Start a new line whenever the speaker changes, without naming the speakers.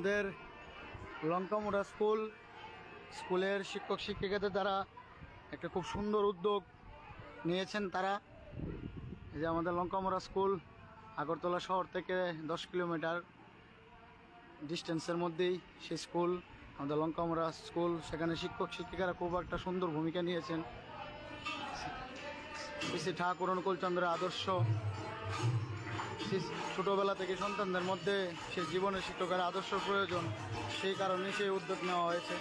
আমাদের লঙ্কামুড়া স্কুলের শিক্ষক শিক্ষিকাদের দ্বারা একটা খুব সুন্দর উদ্যোগ নিয়েছেন তারা। এই যে আমাদের লঙ্কামুড়া স্কুল আগরতলা শহর থেকে 10 কিলোমিটার ডিস্টেন্সের মধ্যেই সেই স্কুল, আমাদের লঙ্কামুড়া স্কুল। সেখানে শিক্ষক শিক্ষিকারা খুব একটা সুন্দর ভূমিকা নিয়েছেন। শ্রী ঠাকুর অনুকূলচন্দ্রের আদর্শ ছোটোবেলা থেকে সন্তানদের মধ্যে সে জীবনের শিক্ষকের আদর্শ প্রয়োজন, সেই কারণে সেই উদ্যোগ নেওয়া হয়েছে।